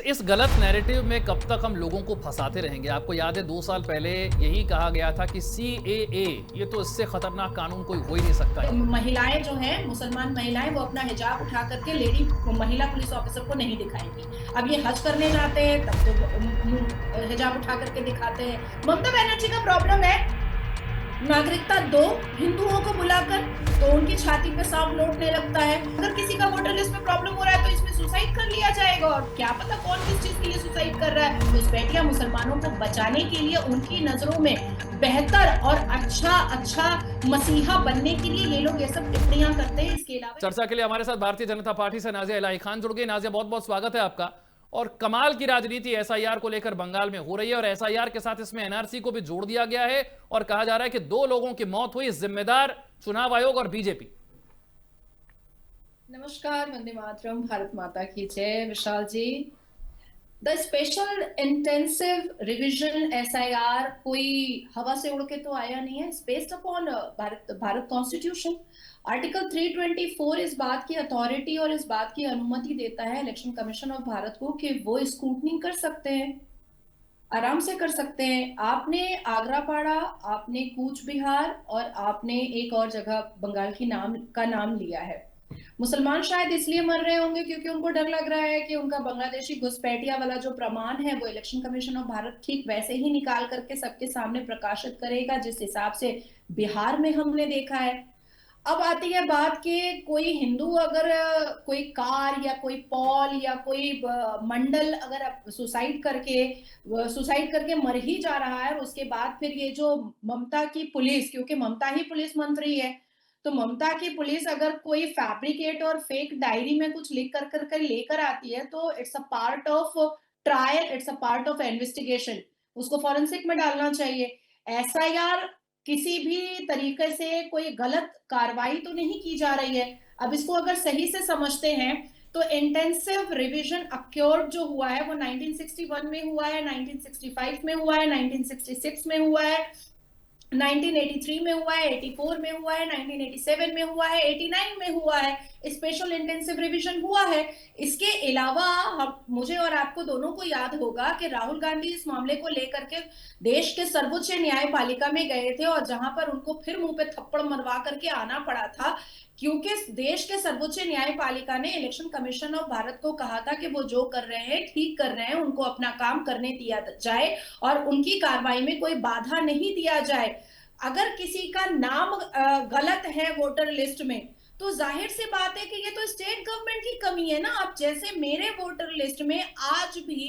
इस गलत नैरेटिव में कब तक हम लोगों को फंसाते रहेंगे? आपको याद है 2 साल पहले यही कहा गया था कि सीएए ये तो इससे खतरनाक कानून कोई हो ही नहीं सकता है। महिलाएं जो हैं, मुसलमान महिलाएं, वो अपना हिजाब उठा करके लेडी महिला पुलिस ऑफिसर को नहीं दिखाएंगी। अब ये हज करने जाते हैं तब तो मुंह हिजाब उठा करके दिखाते हैं। ममता बनर्जी का प्रॉब्लम है नागरिकता दो हिंदुओं को बुलाकर, तो उनकी छाती पे सांप लौटने लगता है। अगर किसी का वोटर लिस्ट में प्रॉब्लम हो रहा है तो इसमें सुसाइड कर लिया जाएगा, और क्या पता कौन किस चीज के लिए सुसाइड कर रहा है। घुसपैठिया मुसलमानों को बचाने के लिए उनकी नजरों में बेहतर और अच्छा मसीहा बनने के लिए ये लोग ये सब टिप्पणियां करते हैं। इसके अलावा चर्चा के लिए हमारे साथ भारतीय जनता पार्टी से नाजिया इलाही खान जुड़ गई। नाजिया, बहुत बहुत स्वागत है आपका। और कमाल की राजनीति एसआईआर को लेकर बंगाल में हो रही है, और एसआईआर के साथ इसमें एनआरसी को भी जोड़ दिया गया है, और कहा जा रहा है कि 2 लोगों की मौत हुई, जिम्मेदार चुनाव आयोग और बीजेपी। नमस्कार, वंदे मातरम, भारत माता की जय। Vishal ji, the special intensive revision SIR कोई हवा से उड़ के तो आया नहीं है। Based upon Bharat constitution article 324 इस बात की अथॉरिटी और इस बात की अनुमति देता है इलेक्शन कमीशन ऑफ भारत को कि वो स्क्रूटनी कर सकते हैं, आराम से कर सकते हैं। आपने आगरा पाड़ा, आपने कूच बिहार और आपने एक और जगह बंगाल की नाम लिया है। मुसलमान शायद इसलिए मर रहे होंगे क्योंकि उनको डर लग रहा है कि उनका बांग्लादेशी घुसपैठिया वाला जो प्रमाण है वो इलेक्शन कमीशन ऑफ भारत ठीक वैसे ही निकाल करके सबके सामने प्रकाशित करेगा जिस हिसाब से बिहार में हमने देखा है। अब आती है बात कि कोई हिंदू अगर कोई कार या कोई पॉल या कोई मंडल अगर सुसाइड करके मर ही जा रहा है, और उसके बाद फिर ये जो ममता की पुलिस, क्योंकि ममता ही पुलिस मंत्री है, तो ममता की पुलिस अगर कोई फैब्रिकेट और फेक डायरी में कुछ लिख कर कर लेकर आती है तो it's a part of trial, it's a part of investigation. उसको फॉरेंसिक में डालना चाहिए। एसआईआर किसी भी तरीके से कोई गलत कार्रवाई तो नहीं की जा रही है। अब इसको अगर सही से समझते हैं तो इंटेंसिव रिवीजन अक्योर्ड जो हुआ है वो 1961 में हुआ है, 1965 में हुआ है, 1966 में हुआ है, 1983 में हुआ है, 84 में हुआ है, 1987 में हुआ है, 89 में हुआ है। स्पेशल इंटेंसिव रिवीजन हुआ है। इसके अलावा मुझे और आपको दोनों को याद होगा कि राहुल गांधी इस मामले को लेकर के देश के सर्वोच्च न्यायपालिका में गए थे, और जहां पर उनको फिर मुंह पे थप्पड़ मरवा करके आना पड़ा था, क्योंकि देश के सर्वोच्च न्यायपालिका ने इलेक्शन कमीशन ऑफ भारत को कहा था कि वो जो कर रहे हैं ठीक कर रहे हैं, उनको अपना काम करने दिया जाए और उनकी कार्रवाई में कोई बाधा नहीं दिया जाए। अगर किसी का नाम गलत है वोटर लिस्ट में तो जाहिर सी बात है कि ये तो स्टेट गवर्नमेंट की कमी है ना। अब जैसे मेरे वोटर लिस्ट में आज भी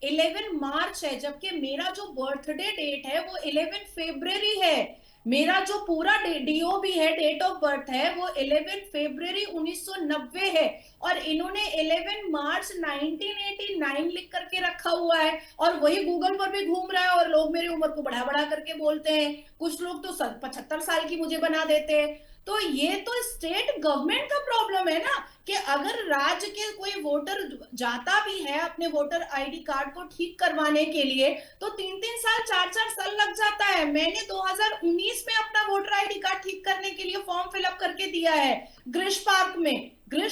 11 मार्च है, जबकि मेरा जो बर्थडे डेट है वो 11 फरवरी है। मेरा जो पूरा डीओ भी है, डेट ऑफ बर्थ है, वो 11 फरवरी 1990 है, और इन्होंने 11 मार्च 1989 लिख करके रखा हुआ है, और वही गूगल पर भी घूम रहा है, और लोग मेरी उम्र को बढ़ा बढ़ा करके बोलते हैं। कुछ लोग तो 75 साल की मुझे बना देते हैं। तो ये तो स्टेट गवर्नमेंट का प्रॉब्लम है ना, कि अगर राज्य के कोई वोटर जाता भी है अपने वोटर आईडी कार्ड को ठीक करवाने के लिए तो 3-3 साल 4-4 साल लग जाता है। मैंने 2019 में अपना वोटर आईडी कार्ड ठीक करने के लिए फॉर्म फिलअप करके दिया है ग्रिश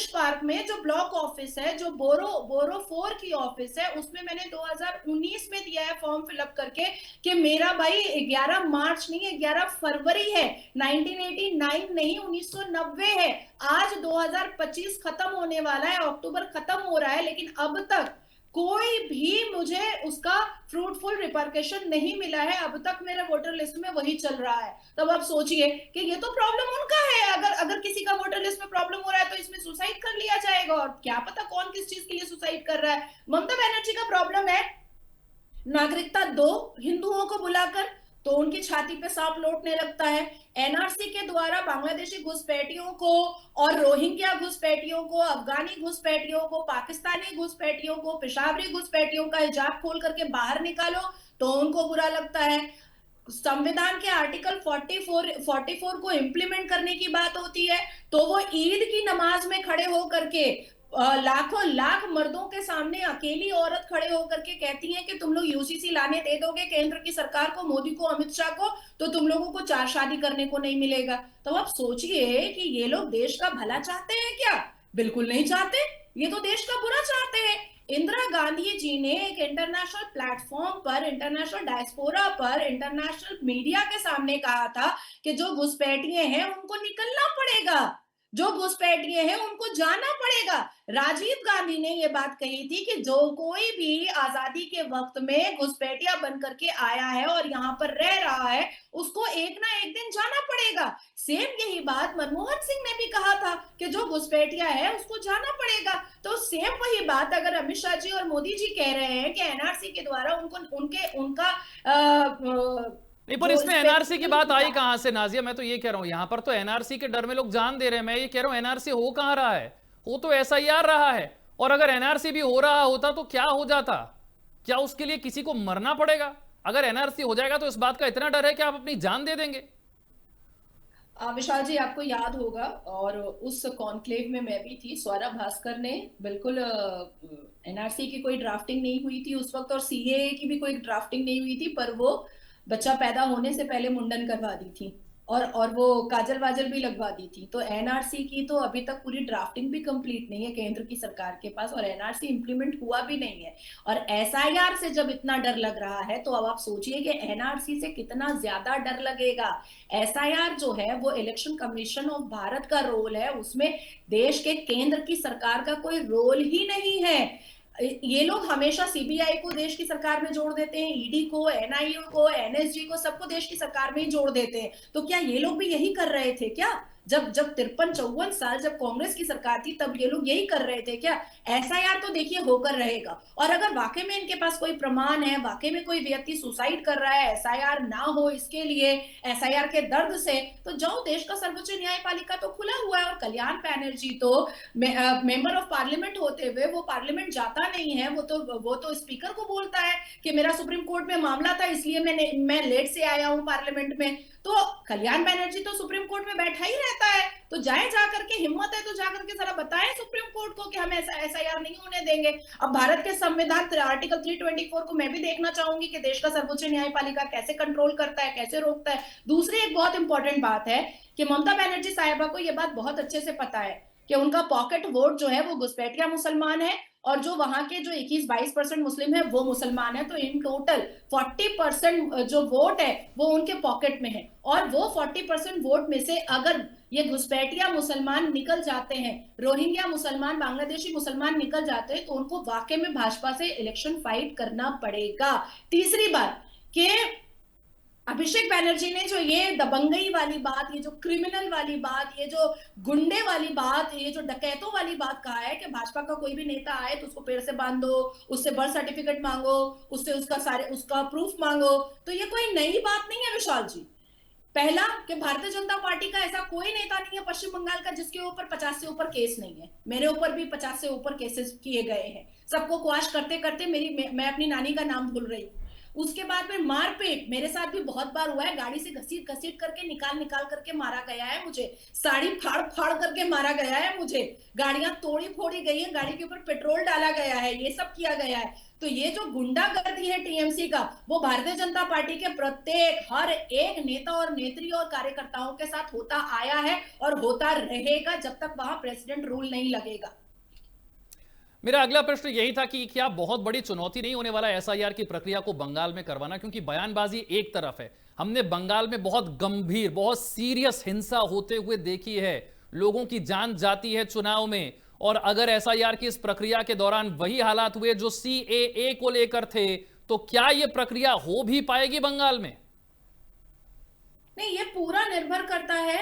पार्क में जो ब्लॉक ऑफिस है, जो बोरो 4 की ऑफिस है, उसमें मैंने 2019 में दिया है फॉर्म फिलअप करके कि मेरा भाई 11 मार्च नहीं 11 फरवरी है, 1989 नहीं 1990 है। आज 2025 खत्म होने वाला है, अक्टूबर खत्म हो रहा है, लेकिन अब तक कोई भी मुझे उसका फ्रूटफुल रिपरकशन नहीं मिला है। अब तक मेरे वोटर लिस्ट में वही चल रहा है। तब आप सोचिए कि ये तो प्रॉब्लम उनका है। अगर किसी का वोटर लिस्ट में प्रॉब्लम हो रहा है तो इसमें सुसाइड कर लिया जाएगा, और क्या पता कौन किस चीज के लिए सुसाइड कर रहा है। ममता बनर्जी का प्रॉब्लम है नागरिकता दो हिंदुओं को बुलाकर, तो उनकी छाती पे सांप लौटने लगता है। एनआरसी के द्वारा बांग्लादेशी घुसपैठियों को और रोहिंग्या घुसपैठियों को, अफगानी घुसपैठियों को, पाकिस्तानी घुसपैठियों को, पेशावरी घुसपैठियों का हिजाब खोल करके बाहर निकालो तो उनको बुरा लगता है। संविधान के आर्टिकल 44 को इम्प्लीमेंट करने की बात होती है तो वो ईद की नमाज में खड़े होकर के लाखों लाख मर्दों के सामने अकेली औरत खड़े होकर के कहती है कि तुम लोग यूसीसी लाने दे दोगे केंद्र की सरकार को, मोदी को, अमित शाह को, तो तुम लोगों को 4 शादी करने को नहीं मिलेगा। तो आप सोचिए कि ये लोग देश का भला चाहते हैं क्या? बिल्कुल नहीं चाहते। ये तो देश का बुरा चाहते हैं। इंदिरा गांधी जी ने एक इंटरनेशनल प्लेटफॉर्म पर, इंटरनेशनल डायस्पोरा पर, इंटरनेशनल मीडिया के सामने कहा था कि जो घुसपैठिए हैं उनको निकलना पड़ेगा, जो घुसपैठिए हैं उनको जाना पड़ेगा। राजीव गांधी ने ये बात कही थी कि जो कोई भी आजादी के वक्त में घुसपैठिया बन करके आया है और यहाँ पर रह रहा है, उसको एक ना एक दिन जाना पड़ेगा। सेम यही बात मनमोहन सिंह ने भी कहा था कि जो घुसपैठिया है उसको जाना पड़ेगा। तो सेम वही बात अगर अमित शाह जी और मोदी जी कह रहे हैं कि एनआरसी के द्वारा उनको उनका नहीं, पर इसमें एनआरसी की बात आई कहां से नाजिया? मैं तो ये कह रहा हूं, यहां पर तो एनआरसी के डर में लोग जान दे रहे हैं। मैं ये कह रहा हूं एनआरसी हो कहां रहा है? हो तो एसआईआर रहा है। और अगर एनआरसी भी हो रहा होता तो क्या हो जाता? क्या उसके लिए किसी को मरना पड़ेगा? अगर एनआरसी हो जाएगा तो इस बात का इतना डर है कि आप अपनी जान दे देंगे? विशाल जी, आपको याद होगा और उस कॉन्क्लेव में मैं भी थी, स्वरा भास्कर ने बिल्कुल एनआरसी की कोई ड्राफ्टिंग नहीं हुई थी उस वक्त और सीएए की भी कोई ड्राफ्टिंग नहीं हुई थी, पर वो बच्चा पैदा होने से पहले मुंडन करवा दी थी और वो काजल वाजल भी लगवा दी थी। तो एनआरसी की तो अभी तक पूरी ड्राफ्टिंग भी कंप्लीट नहीं है केंद्र की सरकार के पास और एनआरसी इंप्लीमेंट हुआ भी नहीं है। और एसआईआर से जब इतना डर लग रहा है तो अब आप सोचिए कि एनआरसी से कितना ज्यादा डर लगेगा। एसआईआर जो है वो इलेक्शन कमीशन ऑफ भारत का रोल है, उसमें देश के केंद्र की सरकार का कोई रोल ही नहीं है। ये लोग हमेशा सीबीआई को देश की सरकार में जोड़ देते हैं, ईडी को, एनआईए को, एनएसजी को, सबको देश की सरकार में ही जोड़ देते हैं। तो क्या ये लोग भी यही कर रहे थे क्या? जब जब 53-54 साल जब कांग्रेस की सरकार थी तब ये लोग यही कर रहे थे क्या? एसआईआर तो देखिए होकर रहेगा और अगर वाकई में इनके पास कोई प्रमाण है, वाकई में कोई व्यक्ति सुसाइड कर रहा है एसआईआर ना हो इसके लिए, एसआईआर के दर्द से, तो जाओ, देश का सर्वोच्च न्यायपालिका तो खुला हुआ है। और कल्याण बैनर्जी तो मेंबर ऑफ पार्लियामेंट होते हुए वो पार्लियामेंट जाता नहीं है, वो तो स्पीकर को बोलता है कि मेरा सुप्रीम कोर्ट में मामला था इसलिए मैं लेट से आया हूं पार्लियामेंट में। तो कल्याण बैनर्जी तो सुप्रीम कोर्ट में बैठा ही रहता है। तो जाए जाकर के, हिम्मत है तो जाकर के जरा बताएं सुप्रीम कोर्ट को कि हम ऐसा एसआईआर नहीं होने देंगे। अब भारत के संविधान आर्टिकल 324 को मैं भी देखना चाहूंगी कि देश का सर्वोच्च न्यायपालिका कैसे कंट्रोल करता है, कैसे रोकता है। दूसरी एक बहुत इंपॉर्टेंट बात है कि ममता बनर्जी साहिबा को यह बात बहुत अच्छे से पता है कि उनका पॉकेट वोट जो है वो घुसपैठिया मुसलमान है और जो वहां के जो 21-22% मुस्लिम है वो मुसलमान है। तो इन टोटल 40% जो वोट है वो उनके पॉकेट में है और वो 40% वोट में से अगर ये घुसपैठिया मुसलमान निकल जाते हैं, रोहिंग्या मुसलमान, बांग्लादेशी मुसलमान निकल जाते हैं, तो उनको वाकई में भाजपा से इलेक्शन फाइट करना पड़ेगा। तीसरी बात कि अभिषेक बैनर्जी ने जो ये दबंगई वाली बात, ये जो क्रिमिनल वाली बात, ये जो गुंडे वाली बात, ये जो डकैतों वाली बात कहा है कि भाजपा का कोई भी नेता आए तो उसको पेड़ से बांध दो, उससे बर्थ सर्टिफिकेट मांगो, उससे उसका प्रूफ मांगो, तो ये कोई नई बात नहीं है विशाल जी। पहला कि भारतीय जनता पार्टी का ऐसा कोई नेता नहीं है पश्चिम बंगाल का जिसके ऊपर 50 से ऊपर केस नहीं है। मेरे ऊपर भी 50 से ऊपर केसेस किए गए हैं। सबको क्वाश करते करते मैं अपनी नानी का नाम भूल रही हूँ। उसके बाद में मारपीट मेरे साथ भी बहुत बार हुआ है, गाड़ी से घसीट घसीट करके निकाल निकाल करके मारा गया है मुझे, साड़ी फाड़ फाड़ करके मारा गया है मुझे, गाड़ियां तोड़ी फोड़ी गई है, गाड़ी के ऊपर पेट्रोल डाला गया है, ये सब किया गया है। तो ये जो गुंडागर्दी है टीएमसी का, वो भारतीय जनता पार्टी के प्रत्येक हर एक नेता और नेत्री और कार्यकर्ताओं के साथ होता आया है और होता रहेगा जब तक वहां प्रेसिडेंट रूल नहीं लगेगा। मेरा अगला प्रश्न यही था कि क्या बहुत बड़ी चुनौती नहीं होने वाला एसआईआर की प्रक्रिया को बंगाल में करवाना? क्योंकि बयानबाजी एक तरफ है, हमने बंगाल में बहुत गंभीर, बहुत सीरियस हिंसा होते हुए देखी है, लोगों की जान जाती है चुनाव में, और अगर एसआईआर की इस प्रक्रिया के दौरान वही हालात हुए जो सीएए को लेकर थे, तो क्या यह प्रक्रिया हो भी पाएगी बंगाल में? नहीं, ये पूरा निर्भर करता है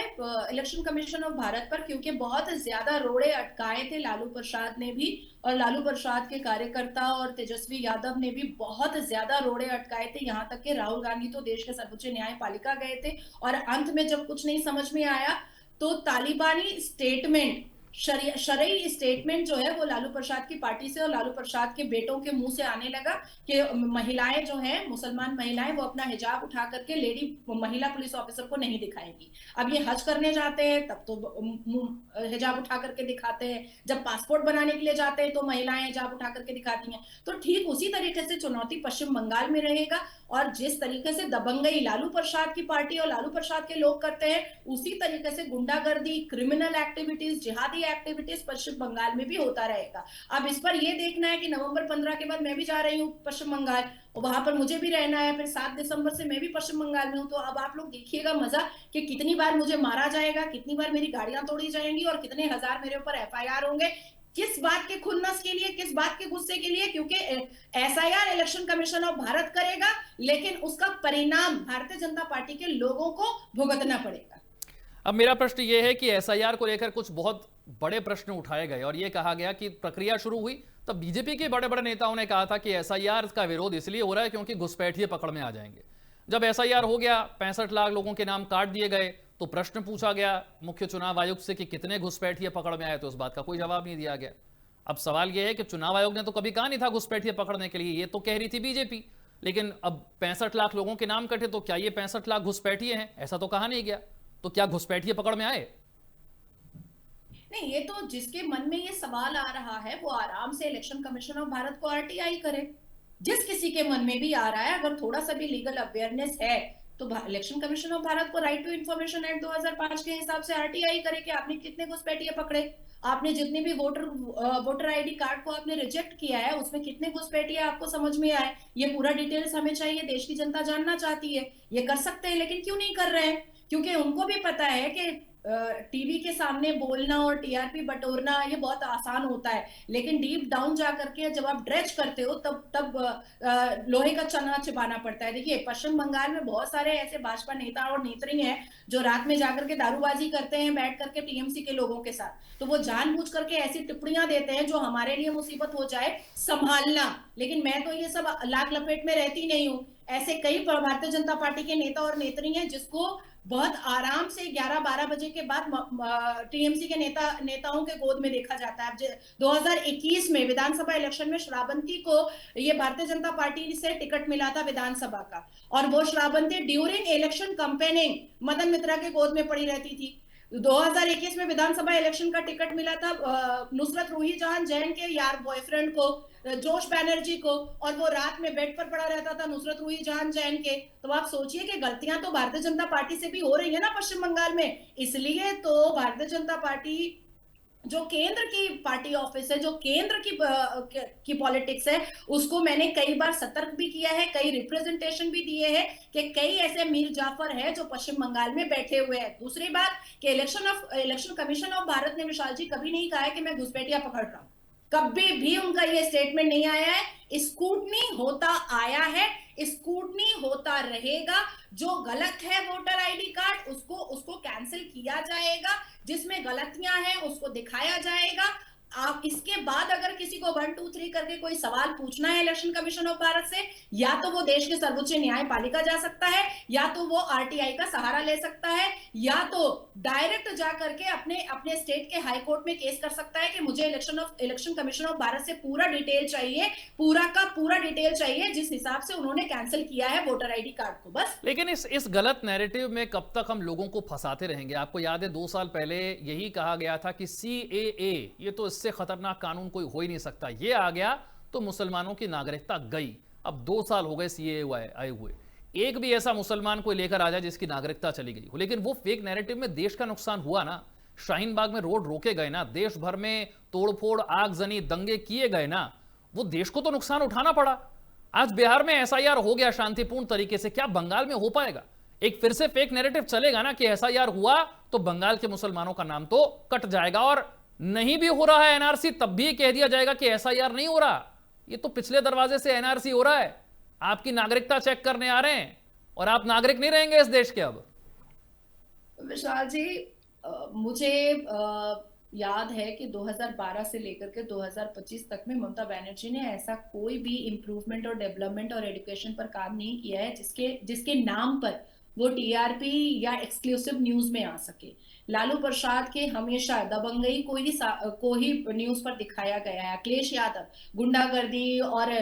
इलेक्शन कमीशन ऑफ भारत पर, क्योंकि बहुत ज्यादा रोड़े अटकाए थे लालू प्रसाद ने भी और लालू प्रसाद के कार्यकर्ता और तेजस्वी यादव ने भी बहुत ज्यादा रोड़े अटकाए थे। यहाँ तक कि राहुल गांधी तो देश के सर्वोच्च न्यायपालिका गए थे और अंत में जब कुछ नहीं समझ में आया तो तालिबानी स्टेटमेंट, शरई स्टेटमेंट जो है वो लालू प्रसाद की पार्टी से और लालू प्रसाद के बेटों के मुंह से आने लगा कि महिलाएं जो हैं, मुसलमान महिलाएं, वो अपना हिजाब उठा करके लेडी महिला पुलिस ऑफिसर को नहीं दिखाएंगी। अब ये हज करने जाते हैं तब तो हिजाब उठा करके दिखाते हैं, जब पासपोर्ट बनाने के लिए जाते हैं तो महिलाएं हिजाब उठा करके दिखाती हैं। तो ठीक उसी तरीके से चुनौती पश्चिम बंगाल में रहेगा और जिस तरीके से दबंगई लालू प्रसाद की पार्टी और लालू प्रसाद के लोग करते हैं, उसी तरीके से गुंडागर्दी, क्रिमिनल एक्टिविटीज, जिहादी एक्टिविटीज पश्चिम बंगाल में भी होता रहेगा। अब इस पर यह देखना है कि नवंबर 15 के बाद मैं भी जा रही हूँ पश्चिम बंगाल, और वहां पर मुझे भी रहना है, फिर 7 दिसंबर से मैं भी पश्चिम बंगाल में हूँ। तो अब आप लोग देखिएगा मजा कि कितनी बार मुझे मारा जाएगा, कितनी बार मेरी गाड़ियां तोड़ी जाएंगी और कितने हजार मेरे ऊपर एफआईआर होंगे। किस बात के खुन्नस के लिए, किस बात के गुस्से के लिए? क्योंकि SIR election commission of Bharat करेगा, लेकिन उसका परिणाम भारतीय जनता पार्टी के लोगों को भुगतना पड़ेगा। अब मेरा प्रश्न यह है कि एसआईआर को लेकर कुछ बहुत बड़े प्रश्न उठाए गए और यह कहा गया कि प्रक्रिया शुरू हुई तब बीजेपी के बड़े बड़े नेताओं ने कहा था कि एसआईआर का विरोध इसलिए हो रहा है क्योंकि घुसपैठिए पकड़ में आ जाएंगे। जब एसआईआर हो गया, 65 लाख लोगों के नाम काट दिए गए, तो प्रश्न पूछा गया मुख्य चुनाव आयुक्त से कि कितने घुसपैठिए पकड़ में आए, तो उस बात का कोई जवाब नहीं दिया गया। अब सवाल यह है कि चुनाव आयोग ने तो कभी कहा नहीं था घुसपैठिए पकड़ने के लिए, ये तो कह रही थी बीजेपी, लेकिन अब 65 लाख लोगों के नाम कटे तो क्या ये 65 लाख घुसपैठिए हैं? ऐसा तो कहा नहीं गया। तो क्या घुसपैठिए पकड़ में आए? नहीं, ये तो जिसके मन में ये सवाल आ रहा है वो आराम से इलेक्शन कमीशन ऑफ भारत को आरटीआई करे। जिस किसी के मन में भी आ रहा है, अगर थोड़ा सा भी लीगल अवेयरनेस है, तो इलेक्शन कमीशन ऑफ भारत को राइट टू इंफॉर्मेशन एक्ट 2005 के हिसाब से आरटीआई करे कि आपने कितने घुसपैठिए पकड़े, आपने जितने भी वोटर आईडी कार्ड को आपने रिजेक्ट किया है उसमें कितने घुसपैठिए आपको समझ में आए। ये पूरा डिटेल्स हमें चाहिए, देश की जनता जानना चाहती है। ये कर सकते हैं, लेकिन क्यों नहीं कर रहे हैं? क्योंकि उनको भी पता है कि टीवी के सामने बोलना और टीआरपी बटोरना ये बहुत आसान होता है, लेकिन डीप डाउन जा करके जब आप ड्रेच करते हो तब लोहे का चना चिबाना पड़ता है। देखिए, पश्चिम बंगाल में बहुत सारे ऐसे भाजपा नेता और नेत्री हैं जो रात में जाकर के दारूबाजी करते हैं बैठ करके टीएमसी के लोगों के साथ, तो वो जानबूझ करके ऐसी टिप्पणियां देते हैं जो हमारे लिए मुसीबत हो जाए संभालना। लेकिन मैं तो ये सब लाग लपेट में रहती नहीं हूँ। ऐसे कई भारतीय जनता पार्टी के नेता और नेत्री हैं जिसको बहुत आराम से 11-12 बजे के बाद टीएमसी के नेताओं के गोद में देखा जाता है। 2021 में विधानसभा इलेक्शन में श्रावंती को ये भारतीय जनता पार्टी से टिकट मिला था विधानसभा का, और वो Shravanti during election campaigning Madan Mitra के गोद में पड़ी रहती थी। 2021 में विधानसभा इलेक्शन का टिकट मिला था नुसरत रूही जहां जैन के यार बॉयफ्रेंड को, जोश बैनर्जी को, और वो रात में बेड पर पड़ा रहता था नुसरत रूही जहां जैन के। तो आप सोचिए कि गलतियां तो भारतीय जनता पार्टी से भी हो रही है ना पश्चिम बंगाल में। इसलिए तो भारतीय जनता पार्टी जो केंद्र की पार्टी ऑफिस है, जो केंद्र की पॉलिटिक्स है, उसको मैंने कई बार सतर्क भी किया है, कई रिप्रेजेंटेशन भी दिए हैं कि कई ऐसे मीर जाफर है जो पश्चिम बंगाल में बैठे हुए हैं। दूसरी बात कि इलेक्शन कमीशन ऑफ भारत ने, विशाल जी, कभी नहीं कहा है कि मैं घुसपैठिया पकड़ रहा हूं। कभी भी उनका ये स्टेटमेंट नहीं आया है। स्क्रूटनी होता आया है, स्क्रूटनी होता रहेगा। जो गलत है वोटर आईडी कार्ड, उसको कैंसिल किया जाएगा। जिसमें गलतियां हैं उसको दिखाया जाएगा। आप इसके बाद अगर किसी को 1 2 3 करके कोई सवाल पूछना है इलेक्शन कमीशन ऑफ भारत से, या तो वो देश के सर्वोच्च न्यायपालिका जा सकता है, या तो वो आरटीआई का सहारा ले सकता है, या तो डायरेक्ट जा करके अपने स्टेट के हाई कोर्ट में केस कर सकता है कि मुझे इलेक्शन कमीशन ऑफ भारत से पूरा डिटेल चाहिए, पूरा का पूरा डिटेल चाहिए जिस हिसाब से उन्होंने कैंसिल किया है वोटर आईडी कार्ड को, बस। लेकिन इस गलत नैरेटिव में कब तक हम लोगों को फंसाते रहेंगे? आपको याद है 2 साल पहले यही कहा गया था कि सीएए, ये तो इससे खतरनाक कानून कोई हो ही नहीं सकता, ये आ गया तो मुसलमानों की नागरिकता गई। अब 2 साल हो गए सीएए आए हुए, एक भी ऐसा मुसलमान कोई लेकर आ जाए जिसकी नागरिकता चली गई हो। लेकिन वो फेक नैरेटिव में देश का नुकसान हुआ ना। शाहीन बाग में रोड रोके गए ना, देश भर में तोड़फोड़, आगजनी, दंगे किए गए ना, वो देश को तो नुकसान उठाना पड़ा। आज बिहार में एसआईआर हो गया शांतिपूर्ण तरीके से, क्या बंगाल में हो पाएगा? एक फिर से फेक नैरेटिव चलेगा ना कि एसआईआर हुआ तो बंगाल के मुसलमानों का नाम तो कट जाएगा, और नहीं भी हो रहा है एनआरसी तब भी कह दिया जाएगा कि एसआईआर नहीं हो रहा, ये तो पिछले दरवाजे से एनआरसी हो रहा है, आपकी नागरिकता चेक करने आ रहे हैं और आप नागरिक नहीं रहेंगे इस देश के। अब विशाल जी, मुझे याद है कि 2012 से लेकर के 2025 तक में ममता बनर्जी ने ऐसा कोई भी इंप्रूवमेंट और डेवलपमेंट और एजुकेशन पर काम नहीं किया है जिसके नाम पर वो टीआरपी या एक्सक्लूसिव न्यूज में आ सके। लालू प्रसाद के हमेशा दबंगई को ही न्यूज पर दिखाया गया है। अखिलेश यादव गुंडागर्दी और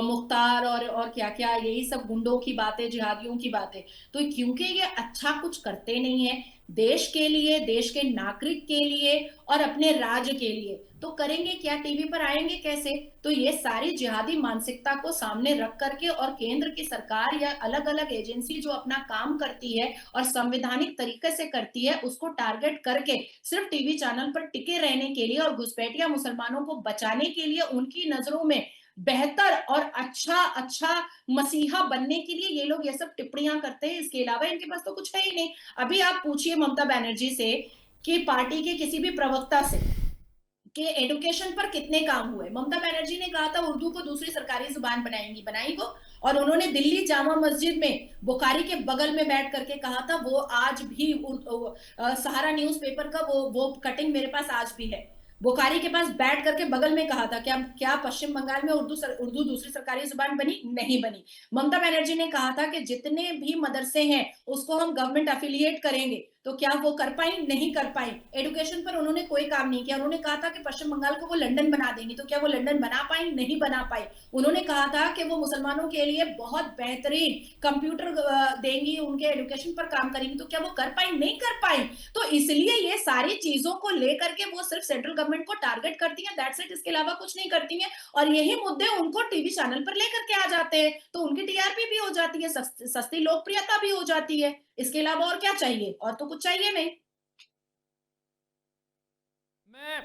मुख्तार और क्या क्या, यही सब गुंडों की बातें, जिहादियों की बातें। तो क्योंकि ये अच्छा कुछ करते नहीं है, देश के लिए, देश के नागरिक के लिए और अपने राज्य के लिए, तो करेंगे क्या? टीवी पर आएंगे कैसे? तो ये सारी जिहादी मानसिकता को सामने रख करके और केंद्र की सरकार या अलग अलग एजेंसी जो अपना काम करती है और संवैधानिक तरीके से करती है, उसको टारगेट करके सिर्फ टीवी चैनल पर टिके रहने के लिए और घुसपैठिया मुसलमानों को बचाने के लिए उनकी नजरों में बेहतर और अच्छा अच्छा मसीहा बनने के लिए ये लोग ये सब टिप्पणियां करते हैं। इसके अलावा इनके पास तो कुछ है ही नहीं। अभी आप पूछिए ममता बनर्जी से कि पार्टी के किसी भी प्रवक्ता से कि एडुकेशन पर कितने काम हुए। ममता बनर्जी ने कहा था उर्दू को दूसरी सरकारी जुबान बनाएंगी, बनाई वो। और उन्होंने दिल्ली जामा मस्जिद में बुखारी के बगल में बैठ करके कहा था, वो आज भी सहारा न्यूज़पेपर का वो कटिंग मेरे पास आज भी है। बुखारी के पास बैठ करके बगल में कहा था, क्या क्या पश्चिम बंगाल में उर्दू दूसरी सरकारी जुबान बनी? नहीं बनी। ममता बनर्जी ने कहा था कि जितने भी मदरसे हैं उसको हम गवर्नमेंट अफिलिएट करेंगे, तो क्या वो कर पाई? नहीं कर पाई। एडुकेशन पर उन्होंने कोई काम नहीं किया। उन्होंने कहा था कि पश्चिम बंगाल को वो लंदन बना देंगी, तो क्या वो लंदन बना पाई? नहीं बना पाई। उन्होंने कहा था कि वो मुसलमानों के लिए बहुत बेहतरीन कंप्यूटर देंगी, उनके एडुकेशन पर काम करेंगी, तो क्या वो कर पाई? नहीं कर पाई। तो इसलिए ये सारी चीजों को लेकर के वो सिर्फ सेंट्रल गवर्नमेंट को टारगेट करती है, दैट्स इट। इसके अलावा कुछ नहीं करती है। और यही मुद्दे उनको टीवी चैनल पर लेकर के आ जाते हैं, तो उनकी टीआरपी भी हो जाती है, सस्ती लोकप्रियता भी हो जाती है। इसके अलावा और क्या चाहिए? और तो कुछ चाहिए नहीं। मैं